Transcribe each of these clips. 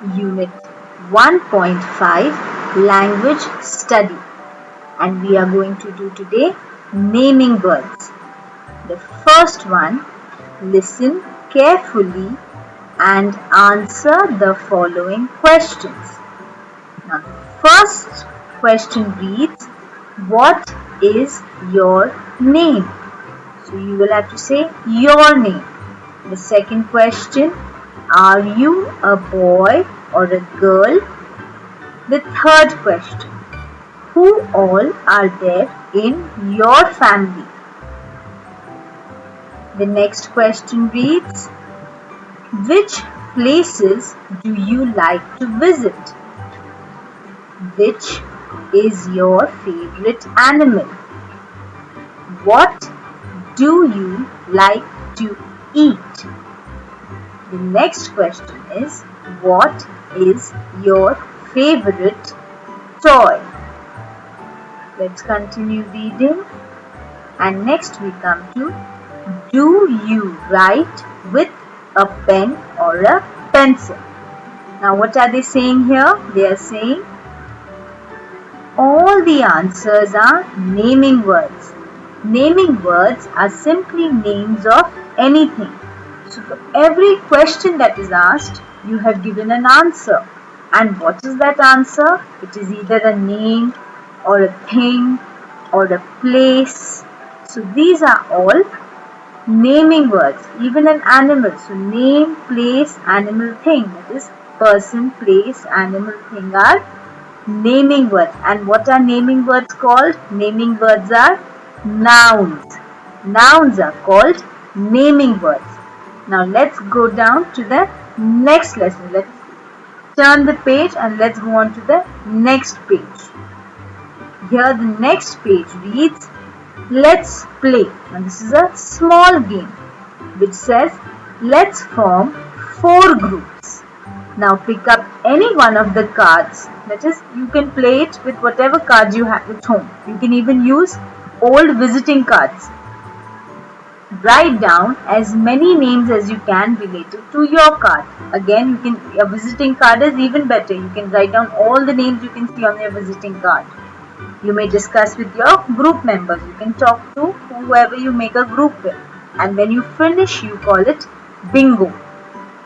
Unit 1.5 Language Study, and we are going to do today naming words. The first one, listen carefully and answer the following questions. Now, first question reads, what is your name? So you will have to say your name. The second question, are you a boy or a girl? The third question, who all are there in your family? The next question reads, which places do you like to visit? Which is your favorite animal? What do you like to eat? The next question is, what is your favorite toy? Let's continue reading. And next we come to, do you write with a pen or a pencil? Now what are they saying here? They are saying all the answers are naming words. Naming words are simply names of anything. So for every question that is asked, you have given an answer. And what is that answer? It is either a name or a thing or a place. So these are all naming words. Even an animal. So name, place, animal, thing. That is person, place, animal, thing are naming words. And what are naming words called? Naming words are nouns. Nouns are called naming words. Now let's go down to the next lesson. Let's turn the page and let's go on to the next page. Here the next page reads, let's play. Now this is a small game which says, let's form 4 groups. Now pick up any one of the cards. That is, you can play it with whatever cards you have at home. You can even use old visiting cards. Write down as many names as you can related to your card. Again, a visiting card is even better. You can write down all the names you can see on your visiting card. You may discuss with your group members. You can talk to whoever you make a group with. And when you finish, you call it bingo.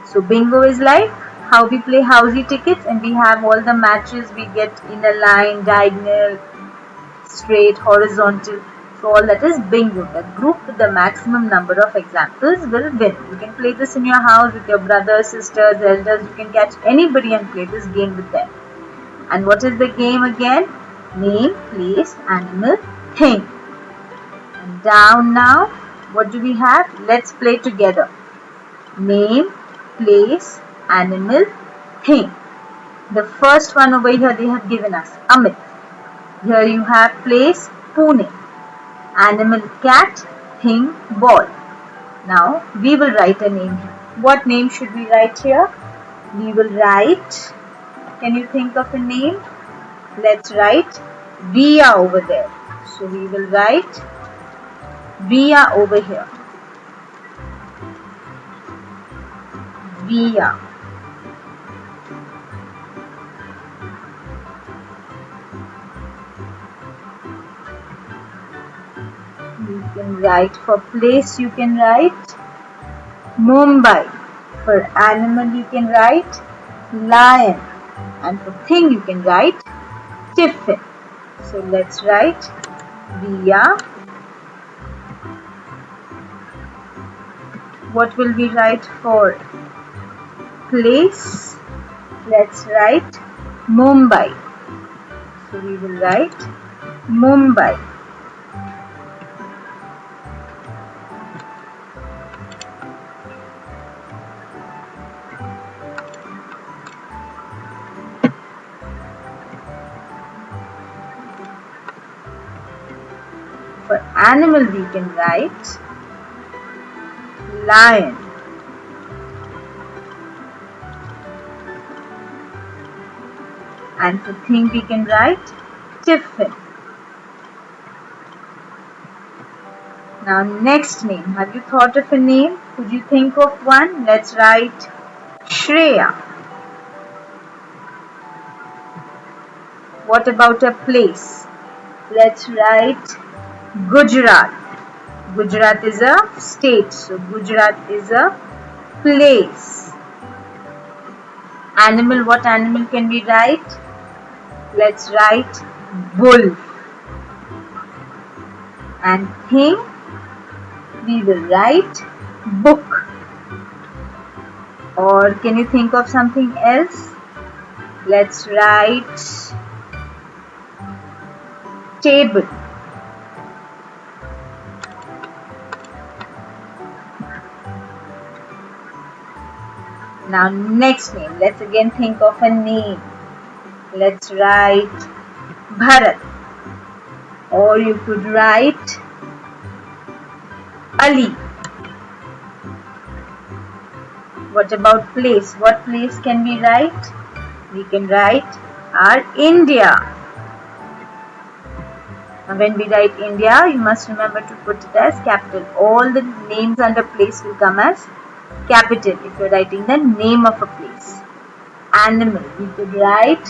So bingo is like how we play housey tickets and we have all the matches we get in a line, diagonal, straight, horizontal. So all that is bingo. The group with the maximum number of examples will win. You can play this in your house with your brothers, sisters, elders. You can catch anybody and play this game with them. And what is the game again? Name, place, animal, thing. And down now, what do we have? Let's play together. Name, place, animal, thing. The first one over here they have given us, Amit. Here you have place, Pune. Animal, cat, thing, ball. Now we will write a name here. What name should we write here? We will write, can you think of a name? Let's write Riya over there. So we will write Riya over here. Riya. You can write for place, you can write Mumbai. For animal, you can write lion. And for thing, you can write tiffin. So let's write Riya. What will we write for place? Let's write Mumbai. So we will write Mumbai. For animal, we can write lion. And for thing, we can write tiffin. Now next name. Have you thought of a name? Could you think of one? Let's write Shreya. What about a place? Let's write Gujarat. Gujarat is a state, so Gujarat is a place. Animal, what animal can we write? Let's write wolf. And thing, we will write book. Or can you think of something else? Let's write table. Now next name, let's again think of a name. Let's write Bharat, or you could write Ali. What about place? What place can we write? We can write our India. Now when we write India, you must remember to put it as capital. All the names under place will come as capital if you are writing the name of a place. Animal, we could write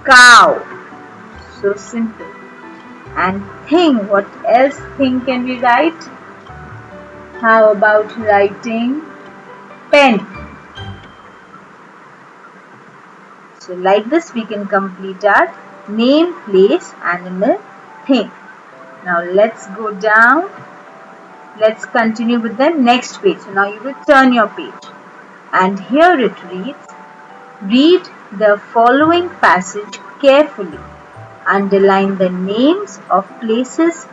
cow. So simple. And thing, what else thing can we write? How about writing pen? So like this we can complete our name, place, animal, thing. Now let's go down. Let's continue with the next page. So now you will turn your page. And here it reads, read the following passage carefully. Underline the names of places,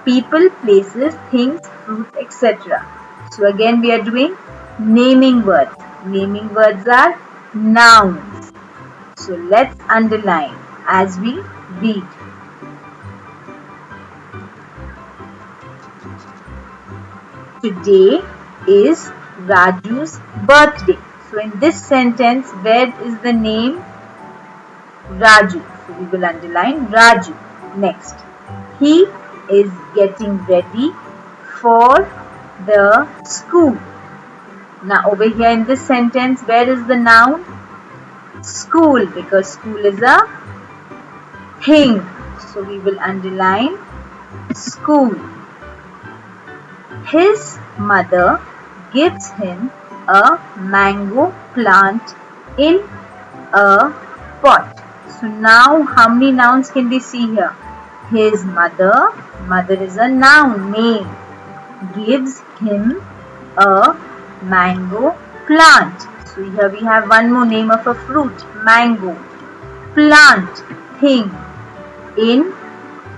people, places, things, fruits, etc. So again we are doing naming words. Naming words are nouns. So let's underline as we read. Today is Raju's birthday. So in this sentence, where is the name Raju? So we will underline Raju. Next, he is getting ready for the school. Now over here in this sentence, where is the noun? School, because school is a thing. So we will underline school. His mother gives him a mango plant in a pot. So now how many nouns can we see here? His mother, mother is a noun, name, gives him a mango plant. So here we have one more name of a fruit, mango. Plant, thing, in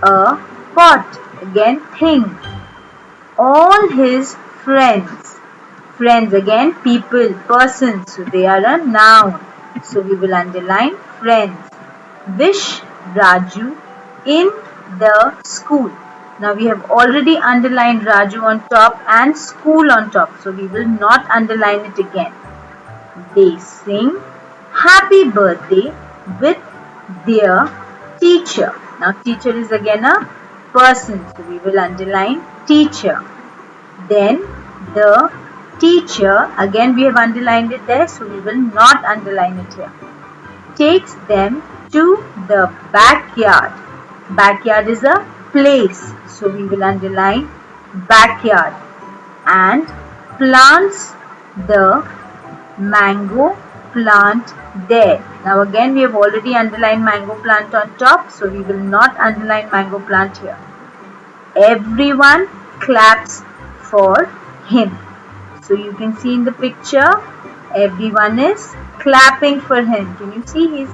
a pot, again thing. All his friends, friends again people, persons, so they are a noun. So we will underline friends. Wish Raju in the school. Now we have already underlined Raju on top and school on top, so we will not underline it again. They sing happy birthday with their teacher. Now teacher is again a person, so we will underline teacher. Then the teacher, again we have underlined it there, so we will not underline it here, takes them to the backyard. Backyard is a place, so we will underline backyard. And plants the mango plant there. Now again we have already underlined mango plant on top, so we will not underline mango plant here. Everyone claps for him. So you can see in the picture, everyone is clapping for him. Can you see he's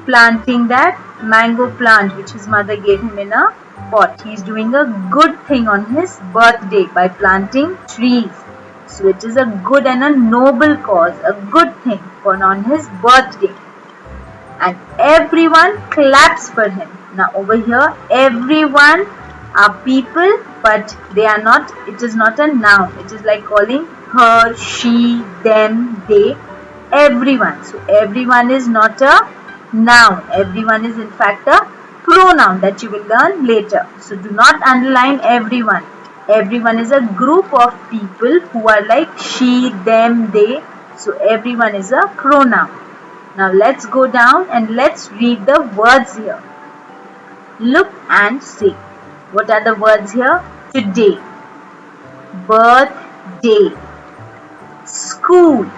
planting that mango plant which his mother gave him in a pot. He's doing a good thing on his birthday by planting trees. So it is a good and a noble cause, a good thing for on his birthday. And everyone claps for him. Now over here, everyone are people, but they are not, it is not a noun. It is like calling her, she, them, they, everyone. So everyone is not a noun. Everyone is in fact a pronoun that you will learn later. So do not underline everyone. Everyone is a group of people who are like she, them, they. So everyone is a pronoun. Now let's go down and let's read the words here. Look and see. What are the words here? Today, birthday, school,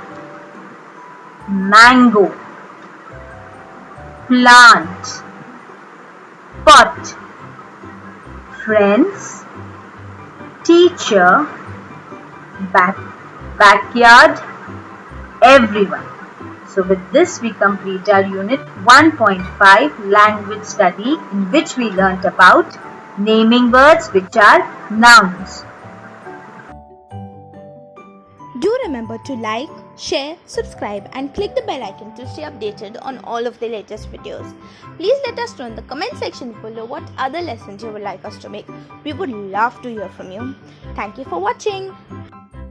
mango, plant, pot, friends, teacher, backyard, everyone. So with this we complete our unit 1.5 language study, in which we learnt about naming words which are nouns. Do remember to like, share, subscribe and click the bell icon to stay updated on all of the latest videos. Please let us know in the comment section below what other lessons you would like us to make. We would love to hear from you. Thank you for watching.